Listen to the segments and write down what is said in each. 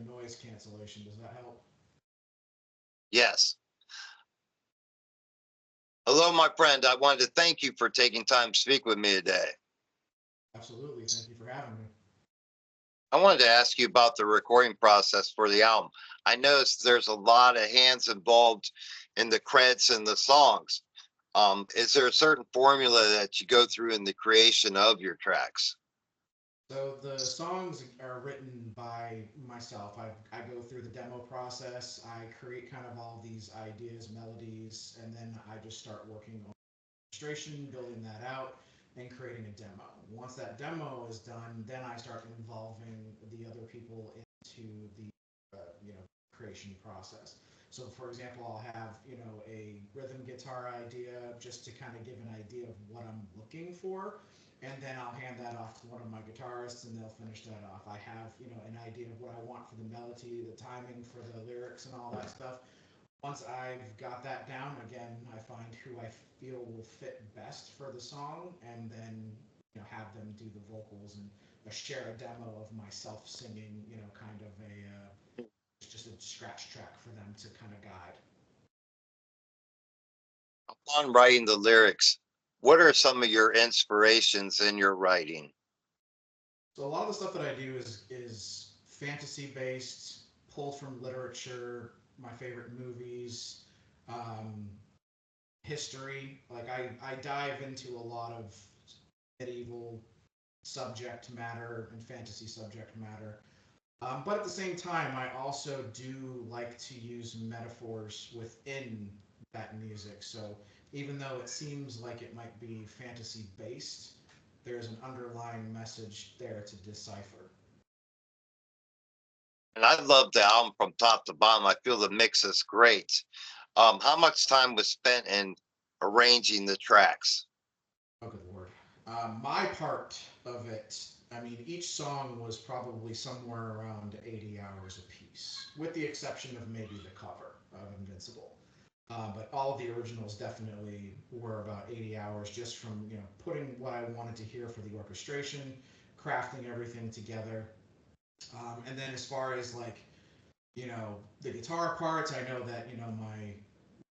having noise cancellation. Does that help? Yes. Hello, my friend. I wanted to thank you for taking time to speak with me today. Absolutely. Thank you for having me. I wanted to ask you about the recording process for the album. I noticed there's a lot of hands involved in the credits and the songs. Is there a certain formula that you go through in the creation of your tracks? So the songs are written by myself. I go through the demo process. I create kind of all these ideas, melodies, and then I just start working on illustration, building that out, and creating a demo. Once that demo is done, then I start involving the other people into the creation process. So, for example, I'll have a rhythm guitar idea just to kind of give an idea of what I'm looking for, and then I'll hand that off to one of my guitarists, and they'll finish that off. I have an idea of what I want for the melody, the timing for the lyrics, and all that stuff. Once I've got that down, again, I find who I feel will fit best for the song, and then have them do the vocals and share a demo of myself singing. Kind of just a scratch track for them to kind of guide. Upon writing the lyrics, what are some of your inspirations in your writing? So a lot of the stuff that I do is fantasy based, pulled from literature, my favorite movies, um, history. Like I dive into a lot of medieval subject matter and fantasy subject matter. But at the same time, I also do like to use metaphors within that music. So even though it seems like it might be fantasy based, there's an underlying message there to decipher. And I love the album from top to bottom. I feel the mix is great. How much time was spent in arranging the tracks? Oh, good lord. My part of it, I mean, each song was probably somewhere around 80 hours a piece, with the exception of maybe the cover of Invincible. But all of the originals definitely were about 80 hours just from putting what I wanted to hear for the orchestration, crafting everything together, and then as far as like the guitar parts, I know that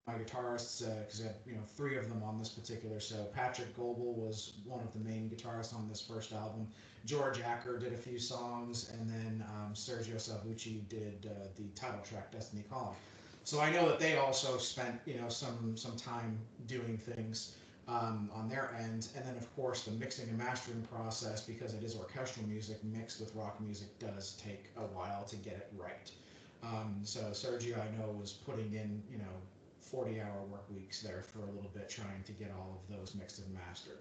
my guitarists, because I had three of them on this particular. So Patrick Goebel was one of the main guitarists on this first album. George Acker did a few songs, and then Sergio Salvucci did the title track "Destiny Calling." So I know that they also spent some time doing things on their end, and then of course the mixing and mastering process, because it is orchestral music mixed with rock music, does take a while to get it right. So Sergio, I know, was putting in 40-hour work weeks there for a little bit, trying to get all of those mixed and mastered.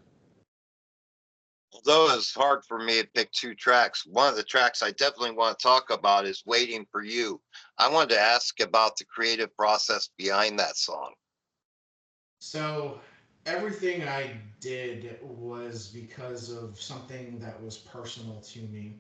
Although it's hard for me to pick two tracks, one of the tracks I definitely want to talk about is Waiting for You. I wanted to ask about the creative process behind that song. So everything I did was because of something that was personal to me.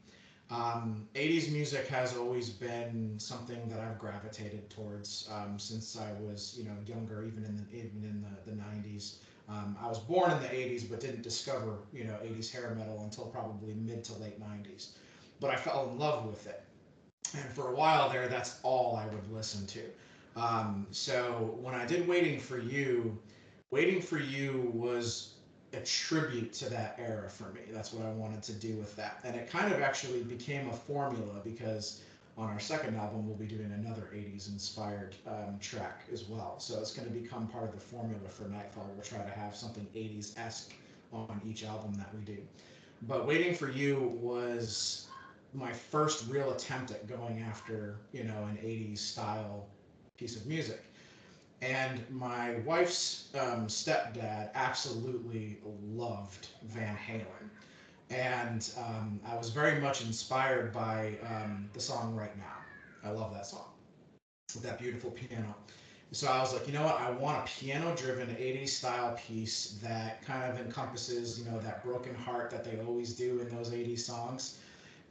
80s music has always been something that I've gravitated towards since I was, younger, even in the 90s. I was born in the 80s, but didn't discover, 80s hair metal until probably mid to late 90s. But I fell in love with it, and for a while there, that's all I would listen to. So when I did Waiting for You was a tribute to that era for me. That's what I wanted to do with that. And it kind of actually became a formula because on our second album, we'll be doing another 80s inspired track as well. So it's going to become part of the formula for Knightfall. We'll try to have something 80s esque on each album that we do. But Waiting for You was my first real attempt at going after, an 80s style piece of music. And my wife's stepdad absolutely loved Van Halen. And I was very much inspired by the song Right Now. I love that song with that beautiful piano. So I was like, you know what? I want a piano driven 80s style piece that kind of encompasses, that broken heart that they always do in those 80s songs.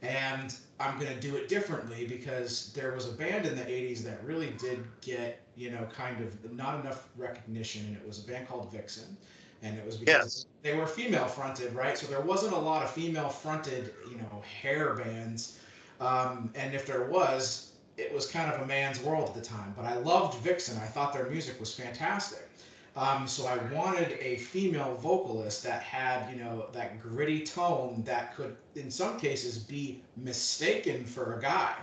And I'm going to do it differently because there was a band in the 80s that really did get, kind of not enough recognition, and it was a band called Vixen. And it was because Yes. they were female fronted, right? So there wasn't a lot of female fronted, hair bands. And if there was, it was kind of a man's world at the time. But I loved Vixen. I thought their music was fantastic. So I wanted a female vocalist that had, that gritty tone that could, in some cases, be mistaken for a guy.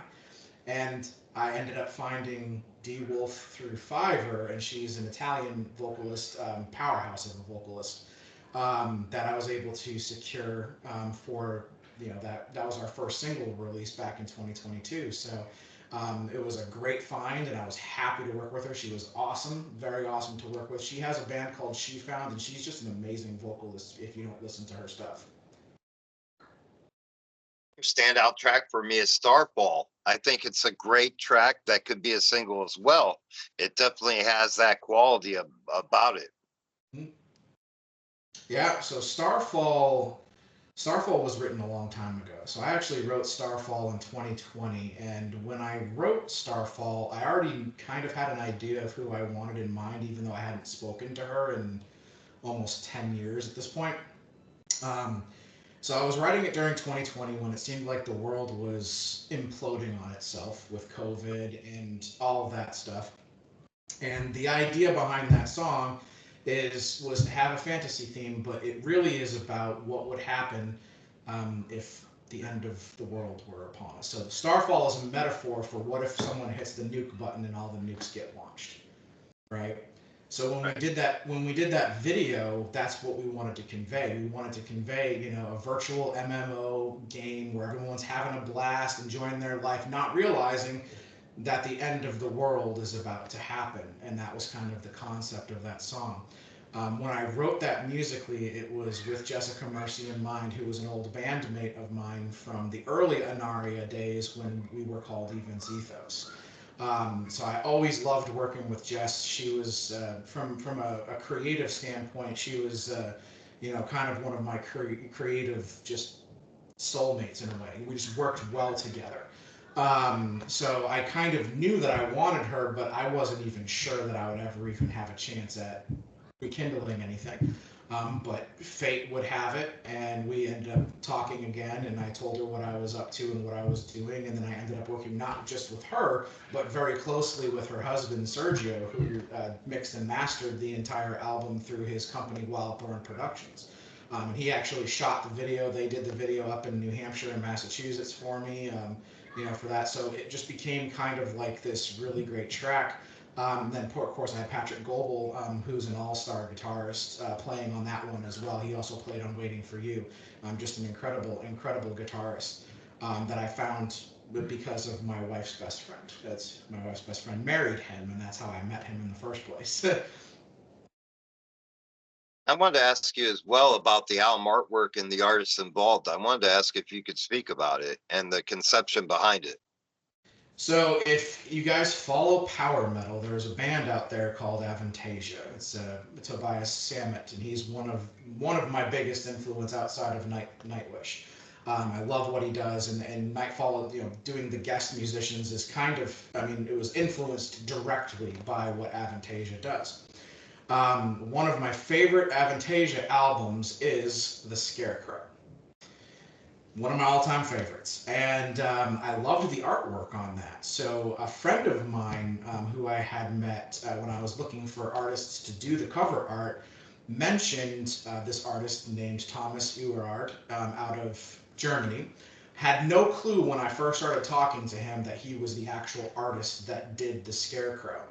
And I ended up finding D Wolf through Fiverr, and she's an Italian vocalist, powerhouse of a vocalist, that I was able to secure, for, that was our first single release back in 2022. So it was a great find, and I was happy to work with her. She was awesome, very awesome to work with. She has a band called She Found, and she's just an amazing vocalist if you don't listen to her stuff. Standout track for me is Starfall. I think it's a great track that could be a single as well. It definitely has that quality about it. Mhm. Yeah, so Starfall was written a long time ago. So I actually wrote Starfall in 2020, and when I wrote Starfall, I already kind of had an idea of who I wanted in mind, even though I hadn't spoken to her in almost 10 years at this point. Um, so I was writing it during 2020 when it seemed like the world was imploding on itself with COVID and all of that stuff. And the idea behind that song was to have a fantasy theme, but it really is about what would happen, if the end of the world were upon us. So Starfall is a metaphor for what if someone hits the nuke button and all the nukes get launched, right? So when we did that video, that's what we wanted to convey. We wanted to convey, a virtual MMO game where everyone's having a blast, enjoying their life, not realizing that the end of the world is about to happen, and that was kind of the concept of that song. When I wrote that musically, it was with Jessica Mercy in mind, who was an old bandmate of mine from the early Anaria days when we were called Events Ethos. So I always loved working with Jess. She was, from a creative standpoint, she was, kind of one of my creative just soulmates in a way. We just worked well together. So I kind of knew that I wanted her, but I wasn't even sure that I would ever even have a chance at rekindling anything. But fate would have it, and we ended up talking again, and I told her what I was up to and what I was doing, and then I ended up working not just with her, but very closely with her husband, Sergio, who mixed and mastered the entire album through his company, Wildthorn Productions. He actually shot the video. They did the video up in New Hampshire and Massachusetts for me, for that. So it just became kind of like this really great track. Then, of course, I had Patrick Goebel, who's an all-star guitarist, playing on that one as well. He also played on Waiting for You. Just an incredible, incredible guitarist, that I found because of my wife's best friend. That's my wife's best friend married him, and that's how I met him in the first place. I wanted to ask you as well about the album artwork and the artists involved. I wanted to ask if you could speak about it and the conception behind it. So if you guys follow power metal, there's a band out there called Avantasia. It's Tobias Sammet, and he's one of my biggest influence outside of Nightwish. I love what he does, and Knightfall, doing the guest musicians is kind of, I mean, it was influenced directly by what Avantasia does. One of my favorite Avantasia albums is The Scarecrow, one of my all-time favorites, and I loved the artwork on that. So a friend of mine, who I had met when I was looking for artists to do the cover art, mentioned this artist named Thomas Uerard, out of Germany. Had no clue when I first started talking to him that he was the actual artist that did the Scarecrow.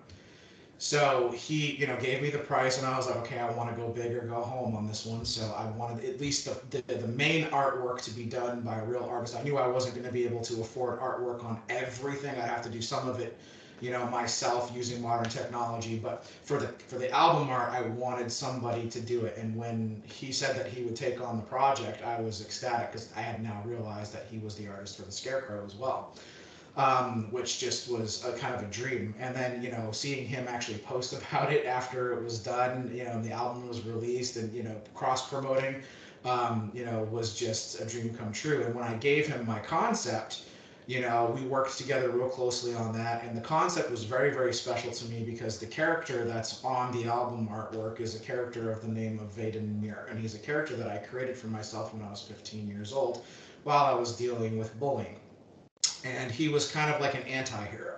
So he, gave me the price, and I was like, okay, I want to go big or go home on this one. So I wanted at least the main artwork to be done by a real artist. I knew I wasn't going to be able to afford artwork on everything. I'd have to do some of it, myself using modern technology. But for the album art, I wanted somebody to do it. And when he said that he would take on the project, I was ecstatic because I had now realized that he was the artist for the Scarecrow as well, which just was a kind of a dream. And then, seeing him actually post about it after it was done, and the album was released, and, cross promoting, was just a dream come true. And when I gave him my concept, we worked together real closely on that. And the concept was very, very special to me because the character that's on the album artwork is a character of the name of Vaden Mir. And he's a character that I created for myself when I was 15 years old while I was dealing with bullying. and he was kind of like an anti-hero.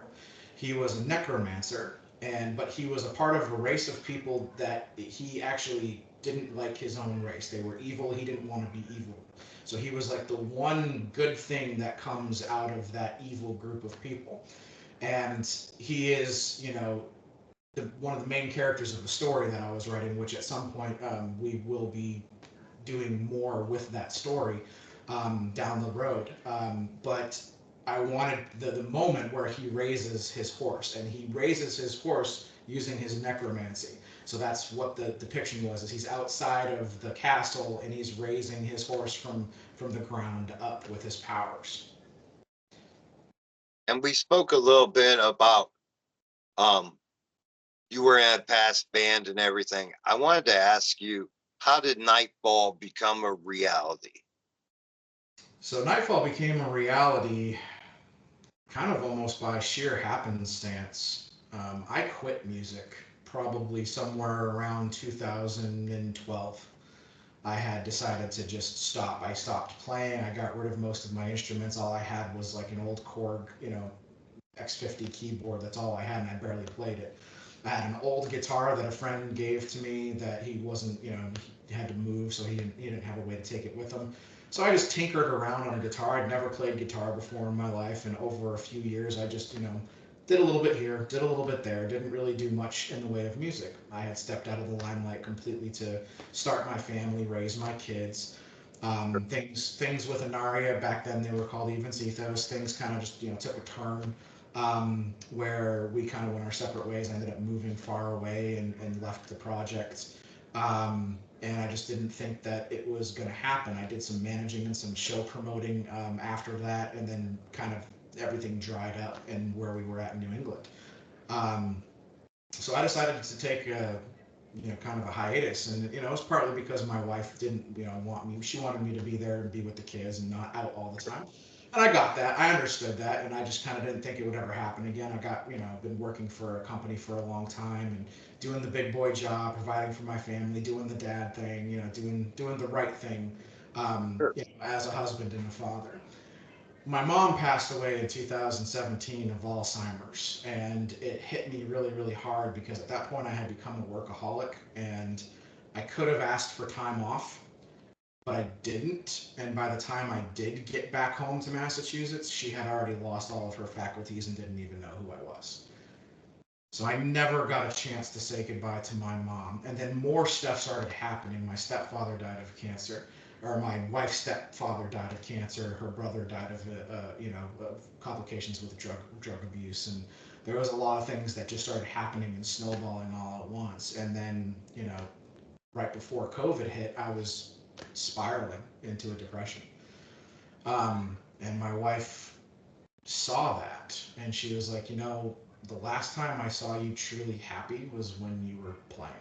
He was a necromancer, and but he was a part of a race of people that he actually didn't like his own race. They were evil. He didn't want to be evil. So he was like the one good thing that comes out of that evil group of people. And he is, one of the main characters of the story that I was writing, which at some point we will be doing more with that story down the road. But I wanted the moment where he raises his horse, and he raises his horse using his necromancy. So that's what the depiction was: is he's outside of the castle and he's raising his horse from the ground up with his powers. And we spoke a little bit about um, you were in a past band and everything. I wanted to ask you, how did Nightfall become a reality? So Knightfall became a reality kind of almost by sheer happenstance. I quit music probably somewhere around 2012. I had decided to just stop. I stopped playing. I got rid of most of my instruments. All I had was like an old Korg, X50 keyboard. That's all I had, and I barely played it. I had an old guitar that a friend gave to me that he wasn't, he had to move, so he didn't have a way to take it with him. So I just tinkered around on a guitar. I'd never played guitar before in my life, and over a few years, I just, did a little bit here, did a little bit there. Didn't really do much in the way of music. I had stepped out of the limelight completely to start my family, raise my kids. Things with Anaria back then they were called Events Ethos. Things kind of just took a turn where we kind of went our separate ways. I ended up moving far away and left the project. And I just didn't think that it was going to happen. I did some managing and some show promoting after that, and then kind of everything dried up and where we were at in New England. Um, so I decided to take kind of a hiatus, and it was partly because my wife didn't, want me. She wanted me to be there and be with the kids and not out all the time. And I got that. I understood that, and I just kind of didn't think it would ever happen again. I got, been working for a company for a long time and doing the big boy job, providing for my family, doing the dad thing, doing the right thing, Sure. as a husband and a father. My mom passed away in 2017 of Alzheimer's, and it hit me really, really hard because at that point I had become a workaholic, and I could have asked for time off, but I didn't. And by the time I did get back home to Massachusetts, she had already lost all of her faculties and didn't even know who I was. So I never got a chance to say goodbye to my mom. And then more stuff started happening. My stepfather died of cancer, or my wife's stepfather died of cancer. Her brother died of, of complications with drug abuse. And there was a lot of things that just started happening and snowballing all at once. And then, right before COVID hit, I was spiraling into a depression. And my wife saw that, and she was like, the last time I saw you truly happy was when you were playing.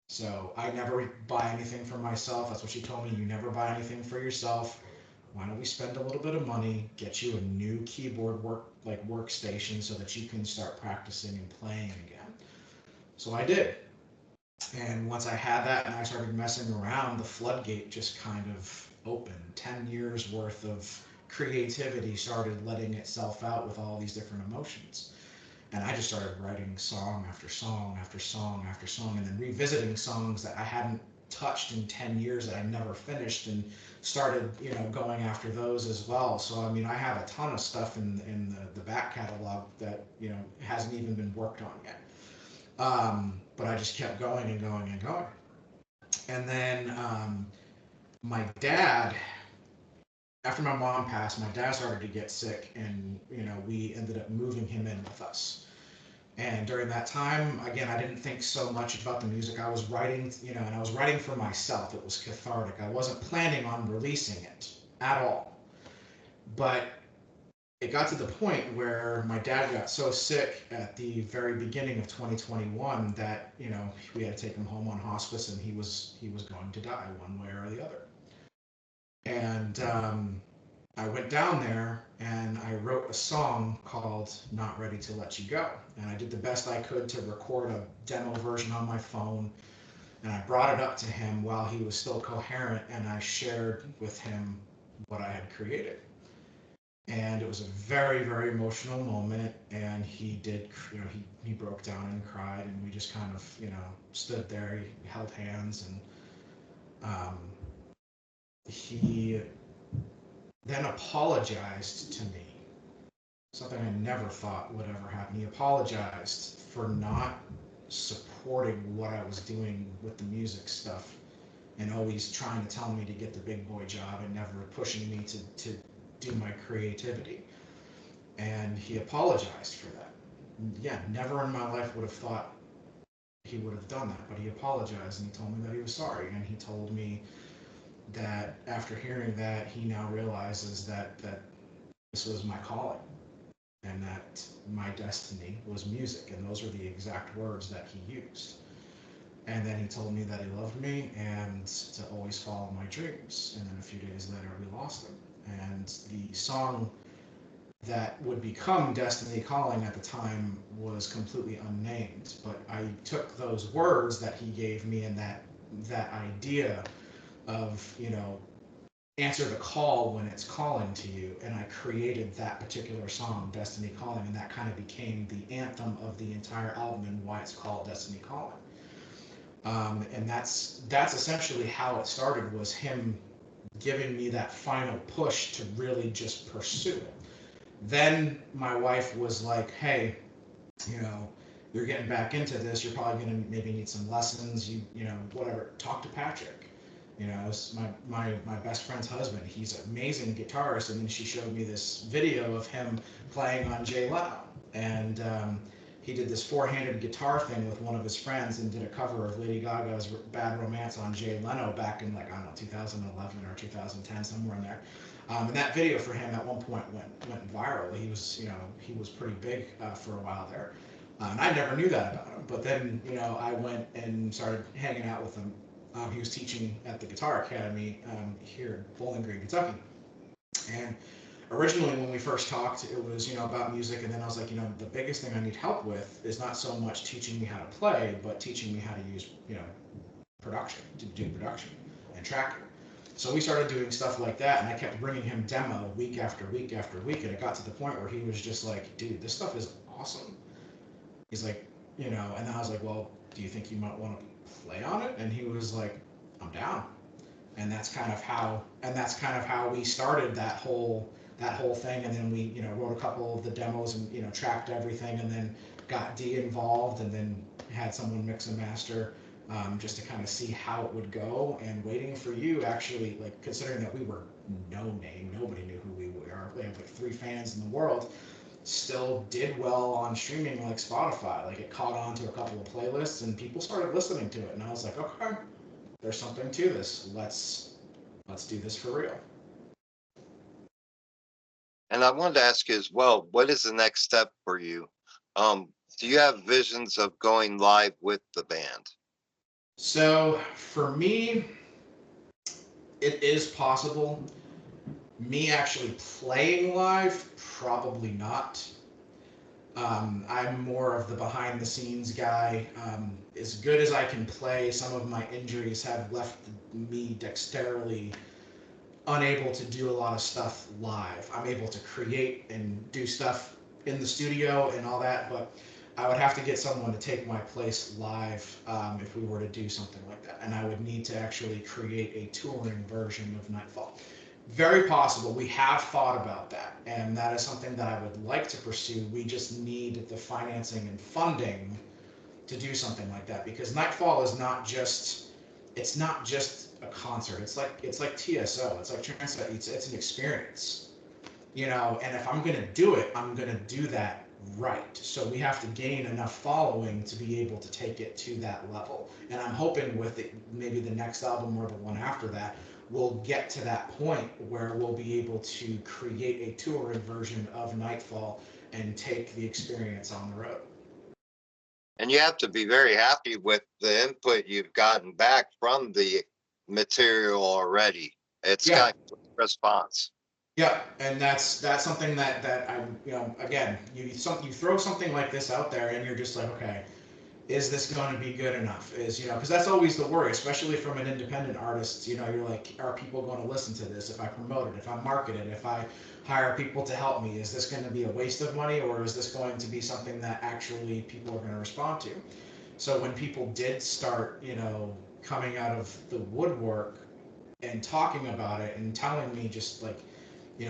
So I never buy anything for myself. That's what she told me. You never buy anything for yourself. Why don't we spend a little bit of money, get you a new keyboard workstation so that you can start practicing and playing again? So I did. And once I had that and I started messing around, the floodgate just kind of opened. 10 years worth of creativity started letting itself out with all these different emotions. And I just started writing song after song after song after song, and then revisiting songs that I hadn't touched in 10 years that I never finished, and started, going after those as well. So, I mean, I have a ton of stuff in the back catalog that, hasn't even been worked on yet. But I just kept going and going and going. And then my dad, after my mom passed, my dad started to get sick, and we ended up moving him in with us. And during that time, again, I didn't think so much about the music I was writing, and I was writing for myself. It was cathartic. I wasn't planning on releasing it at all. But it got to the point where my dad got so sick at the very beginning of 2021 that we had to take him home on hospice, and he was going to die one way or the other. And I went down there and I wrote a song called "Not Ready to Let You Go," and I did the best I could to record a demo version on my phone, and I brought it up to him while he was still coherent, and I shared with him what I had created. And it was a very, very emotional moment. And he did, he broke down and cried, and we just kind of, stood there. He held hands, and um, he then apologized to me. Something I never thought would ever happen. He apologized for not supporting what I was doing with the music stuff, and always trying to tell me to get the big boy job and never pushing me to do my creativity. And he apologized for that. Yeah, never in my life would have thought he would have done that, but he apologized and he told me that he was sorry. And he told me that after hearing that, he now realizes that this was my calling and that my destiny was music. And those are the exact words that he used. And then he told me that he loved me and to always follow my dreams. And then a few days later, we lost him. And the song that would become Destiny Calling at the time was completely unnamed. But I took those words that he gave me and that idea of, answer the call when it's calling to you, and I created that particular song, Destiny Calling, and that kind of became the anthem of the entire album and why it's called Destiny Calling. And that's essentially how it started, was him giving me that final push to really just pursue it. Then my wife was like, hey, you know, you're getting back into this. You're probably going to maybe need some lessons. Whatever. Talk to Patrick. It's my best friend's husband. He's an amazing guitarist. And then she showed me this video of him playing on Jay Leno. And he did this four-handed guitar thing with one of his friends and did a cover of Lady Gaga's Bad Romance on Jay Leno back in, like, I don't know, 2011 or 2010, somewhere in there. And that video for him at one point went viral. He was pretty big for a while there. And I never knew that about him. But then, I went and started hanging out with him. He was teaching at the Guitar Academy here in Bowling Green, Kentucky. And originally, when we first talked, it was, about music. And then I was like, the biggest thing I need help with is not so much teaching me how to play, but teaching me how to use, production, to do production and tracking. So we started doing stuff like that, and I kept bringing him demo week after week after week, and it got to the point where he was just like, dude, this stuff is awesome. He's like, and then I was like, well, do you think you might want to play on it? And he was like, I'm down. And that's kind of how we started that whole thing. And then we, wrote a couple of the demos and, tracked everything, and then got D involved, and then had someone mix and master, just to kind of see how it would go. And Waiting for You, actually, like, considering that we were no name, nobody knew who we were. We have like 3 fans in the world. Still did well on streaming like Spotify. Like, it caught on to a couple of playlists, and people started listening to it. And I was like, okay, there's something to this. Let's do this for real. And I wanted to ask you as well, what is the next step for you? Do you have visions of going live with the band? So for me, it is possible. Me actually playing live, probably not. I'm more of the behind the scenes guy. As good as I can play, some of my injuries have left me dexterily unable to do a lot of stuff live. I'm able to create and do stuff in the studio and all that, but I would have to get someone to take my place live, if we were to do something like that. And I would need to actually create a touring version of Knightfall. Very possible. We have thought about that, and that is something that I would like to pursue. We just need the financing and funding to do something like that, because Knightfall is not just a concert. It's like TSO. It's like Transit. It's an experience, And if I'm gonna do it, I'm gonna do that right. So we have to gain enough following to be able to take it to that level. And I'm hoping with it, maybe the next album or the one after that, we'll get to that point where we'll be able to create a touring version of Knightfall and take the experience on the road. And you have to be very happy with the input you've gotten back from the material already. It's Yeah, got response. yeah, and that's something that I, again, you throw something like this out there, and you're just like, okay, is this going to be good enough? Is, because that's always the worry, especially from an independent artist. You're like, are people going to listen to this if I promote it, if I market it, if I hire people to help me? Is this going to be a waste of money, or is this going to be something that actually people are going to respond to? So when people did start, coming out of the woodwork and talking about it and telling me just like,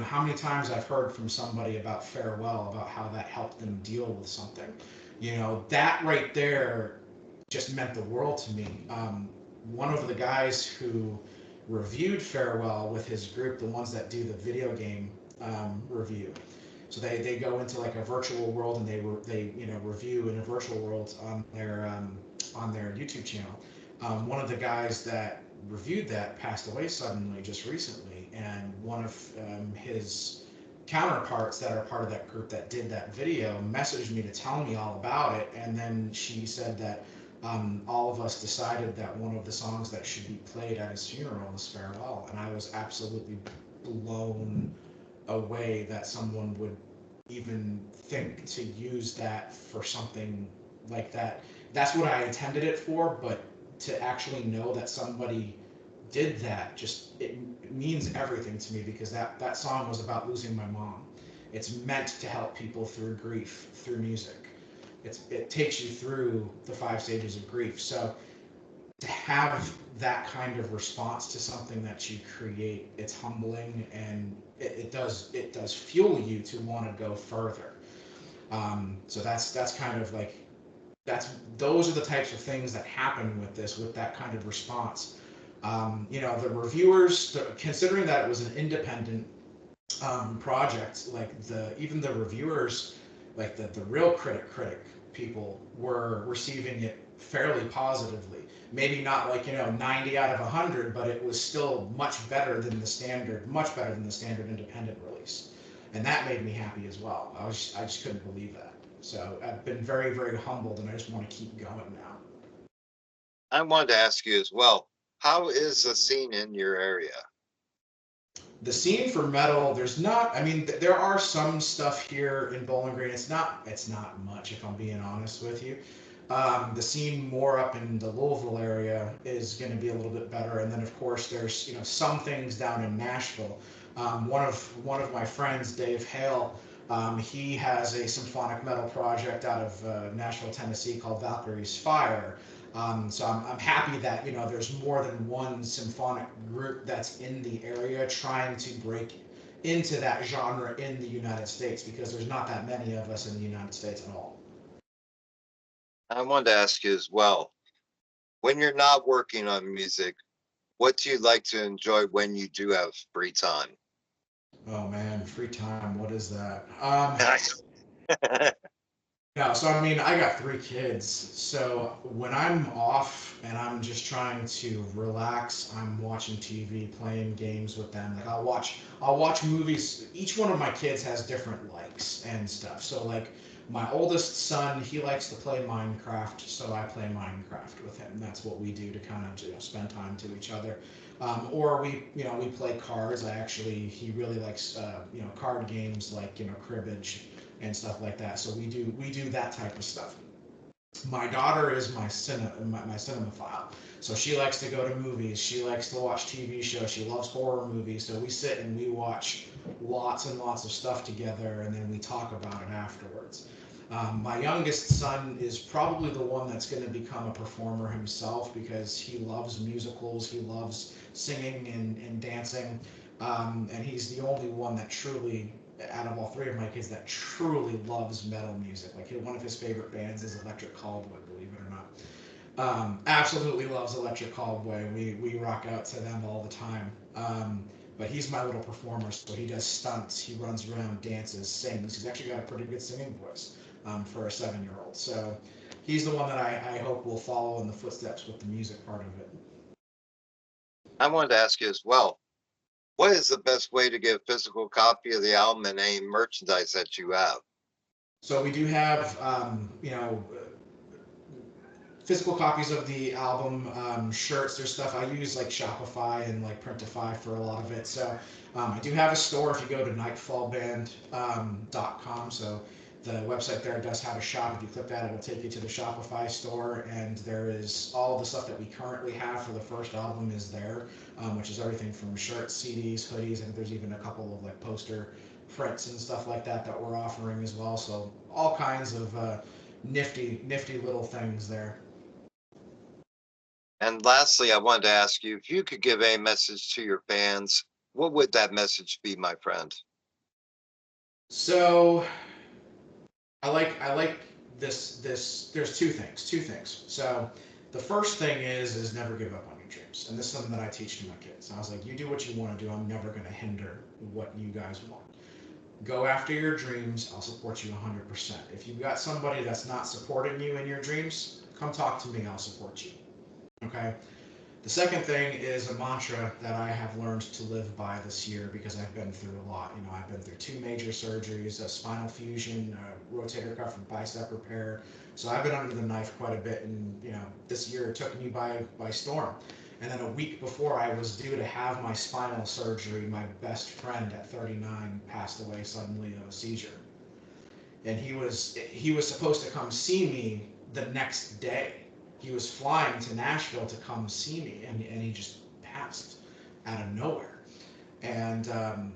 how many times I've heard from somebody about Farewell, about how that helped them deal with something. That right there just meant the world to me. One of the guys who reviewed Farewell with his group, the ones that do the video game review, so they go into like a virtual world and they review in a virtual world on their YouTube channel. One of the guys that reviewed that passed away suddenly just recently, and one of his counterparts that are part of that group that did that video messaged me to tell me all about it, and then she said that all of us decided that one of the songs that should be played at his funeral was Farewell, and I was absolutely blown away that someone would even think to use that for something like that. That's what I intended it for, but to actually know that somebody did that, just it means everything to me, because that song was about losing my mom. It's meant to help people through grief through music. It takes you through the 5 stages of grief. So to have that kind of response to something that you create, it's humbling, and it does fuel you to want to go further. So that's kind of like, those are the types of things that happen with this, with that kind of response. The reviewers, considering that it was an independent project, like even the reviewers, like the real critic people were receiving it fairly positively. Maybe not like 90 out of 100, but it was still much better than the standard independent release, and that made me happy as well. I just couldn't believe that. So I've been very very humbled, and I just want to keep going now. I wanted to ask you as well, how is the scene in your area? The scene for metal, there's not. I mean, there are some stuff here in Bowling Green. It's not much, if I'm being honest with you. The scene more up in the Louisville area is going to be a little bit better, and then of course there's some things down in Nashville. One of my friends, Dave Hale, he has a symphonic metal project out of Nashville, Tennessee, called Valkyrie's Fire. So I'm happy that there's more than one symphonic group that's in the area trying to break into that genre in the United States, because there's not that many of us in the United States at all. I wanted to ask you as well, when you're not working on music, what do you like to enjoy when you do have free time? Oh man, free time. What is that? Nice. Yeah, so I mean, I got 3 kids. So when I'm off and I'm just trying to relax, I'm watching TV, playing games with them. Like I'll watch movies. Each one of my kids has different likes and stuff. So like my oldest son, he likes to play Minecraft, so I play Minecraft with him. That's what we do to kind of spend time to each other. Or we play cards. He really likes card games like cribbage and stuff like that. So we do that type of stuff. My daughter is my cinemaphile. So she likes to go to movies. She likes to watch TV shows. She loves horror movies. So we sit and we watch lots and lots of stuff together, and then we talk about it afterwards. My youngest son is probably the one that's going to become a performer himself, because he loves musicals. He loves singing and dancing. And he's the only one that truly, out of all 3 of my kids, that truly loves metal music. Like one of his favorite bands is Electric Callboy, believe it or not. Absolutely loves Electric Callboy. We rock out to them all the time. But he's my little performer, so he does stunts, he runs around, dances, sings. He's actually got a pretty good singing voice for a 7-year-old. So he's the one that I hope will follow in the footsteps with the music part of it. I wanted to ask you as well, what is the best way to get a physical copy of the album and any merchandise that you have? So we do have, physical copies of the album, shirts. There's stuff I use like Shopify and like Printify for a lot of it. So I do have a store if you go to nightfallband.com. So The website there does have a shop. If you click that, it'll take you to the Shopify store, and there is all the stuff that we currently have for the first album is there, which is everything from shirts, CDs, hoodies, and there's even a couple of like poster prints and stuff like that that we're offering as well. So all kinds of nifty little things there. And lastly, I wanted to ask you if you could give a message to your fans, what would that message be, my friend? So I like this. There's two things. So the first thing is never give up on your dreams, and this is something that I teach to my kids. I was like, you do what you want to do. I'm never going to hinder what you guys want. Go after your dreams. I'll support you 100%. If you've got somebody that's not supporting you in your dreams, come talk to me. I'll support you. Okay. The second thing is a mantra that I have learned to live by this year because I've been through a lot. I've been through two major surgeries, a spinal fusion, a rotator cuff and bicep repair. So I've been under the knife quite a bit, and this year it took me by storm. And then a week before I was due to have my spinal surgery, my best friend at 39 passed away suddenly of a seizure. And he was supposed to come see me the next day. He was flying to Nashville to come see me, and he just passed out of nowhere. And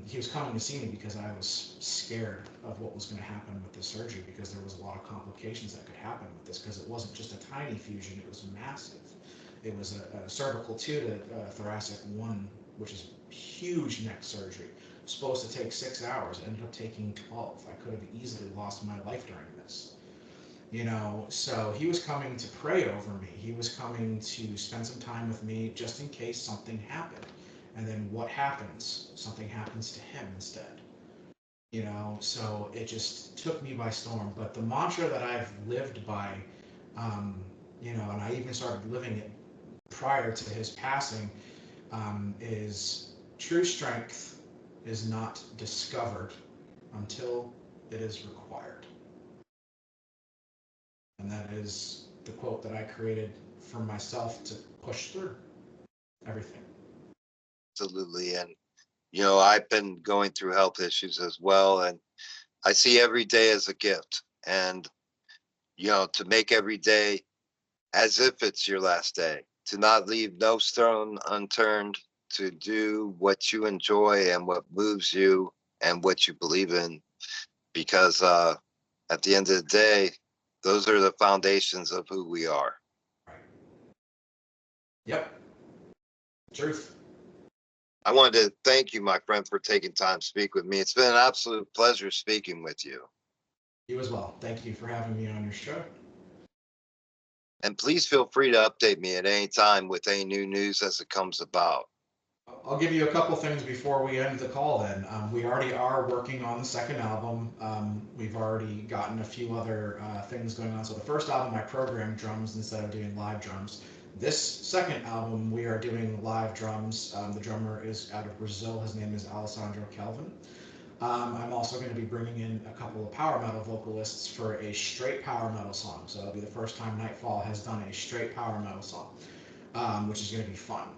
he was coming to see me because I was scared of what was going to happen with this surgery, because there was a lot of complications that could happen with this, because it wasn't just a tiny fusion, it was massive. It was a cervical 2 to thoracic 1, which is huge neck surgery. Supposed to take 6 hours, ended up taking 12. I could have easily lost my life during this. So he was coming to pray over me. He was coming to spend some time with me just in case something happened. And then what happens? Something happens to him instead. So it just took me by storm. But the mantra that I've lived by, and I even started living it prior to his passing, is true strength is not discovered until it is required. And that is the quote that I created for myself to push through everything. Absolutely. And, I've been going through health issues as well. And I see every day as a gift. And, to make every day as if it's your last day, to not leave no stone unturned, to do what you enjoy and what moves you and what you believe in. Because at the end of the day, those are the foundations of who we are. Right. Yep. Truth. I wanted to thank you, my friend, for taking time to speak with me. It's been an absolute pleasure speaking with you. You as well. Thank you for having me on your show. And please feel free to update me at any time with any new news as it comes about. I'll give you a couple things before we end the call then. We already are working on the second album. We've already gotten a few other things going on. So the first album, I programmed drums instead of doing live drums. This second album, we are doing live drums. The drummer is out of Brazil. His name is Alessandro Kelvin. I'm also going to be bringing in a couple of power metal vocalists for a straight power metal song. So it'll be the first time Knightfall has done a straight power metal song, which is going to be fun.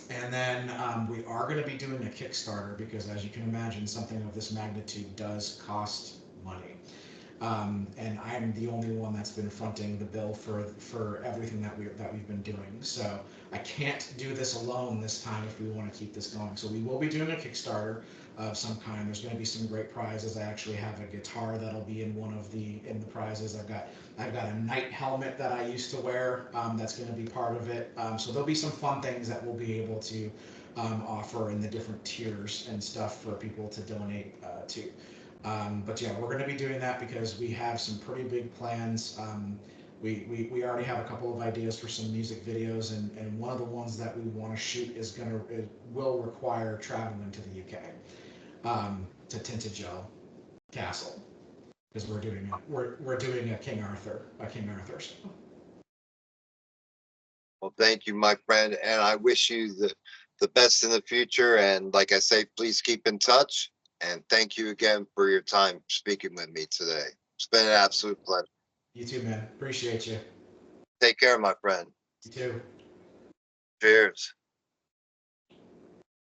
And then we are going to be doing a Kickstarter because, as you can imagine, something of this magnitude does cost money. And I'm the only one that's been fronting the bill for everything that we've been doing. So I can't do this alone this time if we want to keep this going. So we will be doing a Kickstarter of some kind. There's going to be some great prizes. I actually have a guitar that'll be in the prizes. I've got a knight helmet that I used to wear that's going to be part of it. So there'll be some fun things that we'll be able to offer in the different tiers and stuff for people to donate to. But yeah, we're going to be doing that because we have some pretty big plans. We already have a couple of ideas for some music videos, and one of the ones that we want to shoot it will require traveling to the UK, to Tintagel Castle, because we're doing a King Arthur show. Well, thank you, my friend. And I wish you the best in the future. And like I say, please keep in touch. And thank you again for your time speaking with me today. It's been an absolute pleasure. You too, man. Appreciate you. Take care, my friend. You too. Cheers.